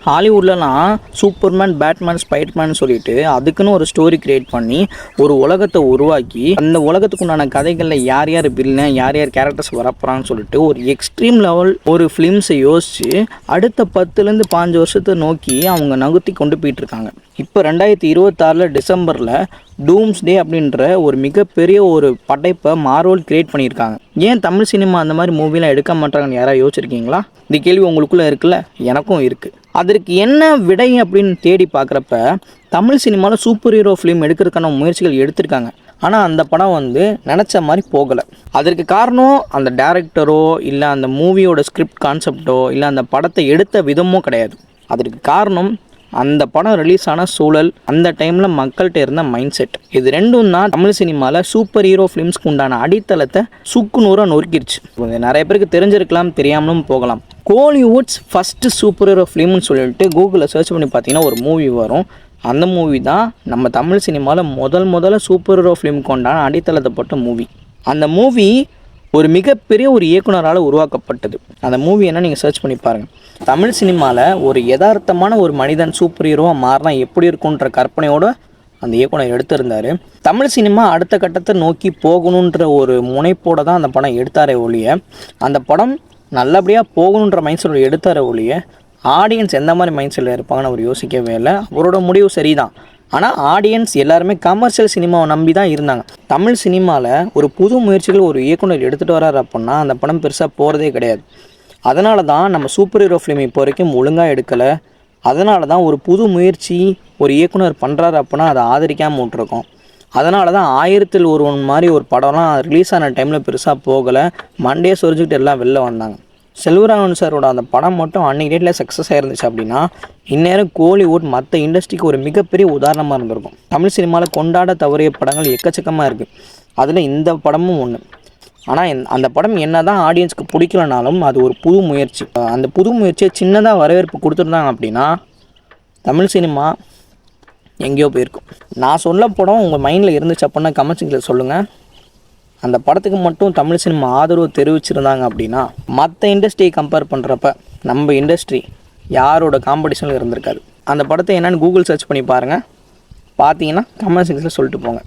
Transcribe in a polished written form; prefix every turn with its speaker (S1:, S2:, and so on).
S1: ஹாலிவுட்லலாம் Superman, Batman, Spiderman சொல்லிட்டு அதுக்குன்னு ஒரு ஸ்டோரி கிரியேட் பண்ணி ஒரு உலகத்தை உருவாக்கி அந்த உலகத்துக்கு உண்டான கதைகளில் யார் யார் வில்லன், யார் யார் கேரக்டர்ஸ் வரப்போகிறான்னு சொல்லிட்டு ஒரு எக்ஸ்ட்ரீம் லெவல் ஒரு ஃபிலிம்ஸை யோசித்து அடுத்த 10லேருந்து 15 வருஷத்தை நோக்கி அவங்க நகர்த்தி கொண்டு போயிட்டுருக்காங்க. இப்போ 2026 டிசம்பரில் டூம்ஸ்டே அப்படின்ற ஒரு மிகப்பெரிய ஒரு படைப்பை மார்வல் கிரியேட் பண்ணியிருக்காங்க. ஏன் தமிழ் சினிமா அந்த மாதிரி மூவிலாம் எடுக்க மாட்டாங்கன்னு யாராவது யோசிச்சிருக்கீங்களா? இந்த கேள்வி உங்களுக்குள்ளே இருக்குல்ல, எனக்கும் இருக்குது. அதற்கு என்ன விடை அப்படின்னு தேடி பார்க்குறப்ப தமிழ் சினிமாவில் சூப்பர் ஹீரோ ஃபிலிம் எடுக்கிறதுக்கான முயற்சிகள் எடுத்திருக்காங்க. ஆனால் அந்த படம் நினச்ச மாதிரி போகலை. அதற்கு காரணம் அந்த டேரக்டரோ இல்லை அந்த மூவியோட ஸ்கிரிப்ட் கான்செப்டோ இல்லை அந்த படத்தை எடுத்த விதமோ கிடையாது. அதற்கு காரணம் அந்த படம் ரிலீஸ் ஆன சூழல், அந்த டைமில் மக்கள்கிட்ட இருந்த மைண்ட் செட். இது ரெண்டும் தான் தமிழ் சினிமாவில் சூப்பர் ஹீரோ ஃபிலிம்ஸ்க்கு உண்டான அடித்தளத்தை சுக்குநூறாக நொறுக்கிடுச்சு. நிறைய பேருக்கு தெரிஞ்சிருக்கலாம், தெரியாமலும் போகலாம். கோலிவுட்ஸ் ஃபஸ்ட்டு சூப்பர் ஹீரோ ஃபிலிம்னு சொல்லிட்டு கூகுளில் சர்ச் பண்ணி பார்த்தீங்கன்னா ஒரு மூவி வரும். அந்த மூவி தான் நம்ம தமிழ் சினிமாவில் முதல்ல சூப்பர் ஹீரோ ஃபிலிம்க்கு உண்டான அடித்தளத்தை போட்ட மூவி. அந்த மூவி ஒரு மிகப்பெரிய ஒரு இயக்குனரால் உருவாக்கப்பட்டது. அந்த மூவி என்ன நீங்கள் சர்ச் பண்ணி பாருங்கள். தமிழ் சினிமாவில் ஒரு யதார்த்தமான ஒரு மனிதன் சூப்பர் ஹீரோவாக மாறினா எப்படி இருக்குன்ற கற்பனையோடு அந்த இயக்குனர் எடுத்திருந்தார். தமிழ் சினிமா அடுத்த கட்டத்தை நோக்கி போகணுன்ற ஒரு முனைப்போடு தான் அந்த படம் எடுத்தாரே ஒழிய, அந்த படம் நல்லபடியாக போகணுன்ற மைண்ட் செட்டில் எடுத்தாரே ஒழிய, ஆடியன்ஸ் எந்த மாதிரி மைண்ட் செட்டில் இருப்பாங்கன்னு அவர் யோசிக்கவே இல்லை. அவரோட முடிவு சரிதான். ஆனால் ஆடியன்ஸ் எல்லாருமே கமர்ஷியல் சினிமாவை நம்பி தான் இருந்தாங்க. தமிழ் சினிமாவில் ஒரு புது முயற்சிகள் ஒரு இயக்குனர் எடுத்துகிட்டு வர்றாரு அப்படின்னா அந்த படம் பெருசாக போகிறதே கிடையாது. அதனால தான் நம்ம சூப்பர் ஹீரோ ஃபிலிம் இப்போ வரைக்கும் ஒழுங்காக எடுக்கலை. அதனால தான் ஒரு புது முயற்சி ஒரு இயக்குனர் பண்ணுறாரு அப்படின்னா அதை ஆதரிக்காமல் விட்டுருக்கோம். அதனால தான் 1000ல் ஒருவன் மாதிரி ஒரு படம்லாம் ரிலீஸ் ஆன டைமில் பெருசாக போகலை. மண்டே சொரிஞ்சுக்கிட்டு எல்லாம் வெளில வந்தாங்க. செல்வராகவன் சாரோட அந்த படம் மட்டும் அன்றைக்கி டேட்டில் சக்ஸஸ் ஆகிருந்துச்சு அப்படின்னா இந்நேரம் கோலிவுட் மற்ற இண்டஸ்ட்ரிக்கு ஒரு மிகப்பெரிய உதாரணமாக இருந்திருக்கும். தமிழ் சினிமாவில் கொண்டாட தவறிய படங்கள் எக்கச்சக்கமாக இருக்குது. அதில் இந்த படமும் ஒன்று. ஆனால் அந்த படம் என்ன தான் ஆடியன்ஸ்க்கு பிடிக்கலனாலும் அது ஒரு புது முயற்சி. அந்த புது முயற்சியை சின்னதாக வரவேற்பு கொடுத்துருந்தாங்க அப்படின்னா தமிழ் சினிமா எங்கேயோ போயிருக்கும். நான் சொல்ல படம் உங்கள் மைண்டில் இருந்துச்சு அப்படின்னா கமெண்ட்ஸில் சொல்லுங்கள். அந்த படத்துக்கு மட்டும் தமிழ் சினிமா ஆதரவு தெரிவிச்சிருந்தாங்க அப்படின்னா மற்ற இண்டஸ்ட்ரியை கம்பேர் பண்ணுறப்ப நம்ம இண்டஸ்ட்ரி யாரோட காம்படிஷனில் இருந்திருக்காது. அந்த படத்தை என்னென்னு கூகுள் சர்ச் பண்ணி பாருங்கள். பார்த்தீங்கன்னா கமெண்ட் செக்ஷனில் சொல்லிட்டு போங்க.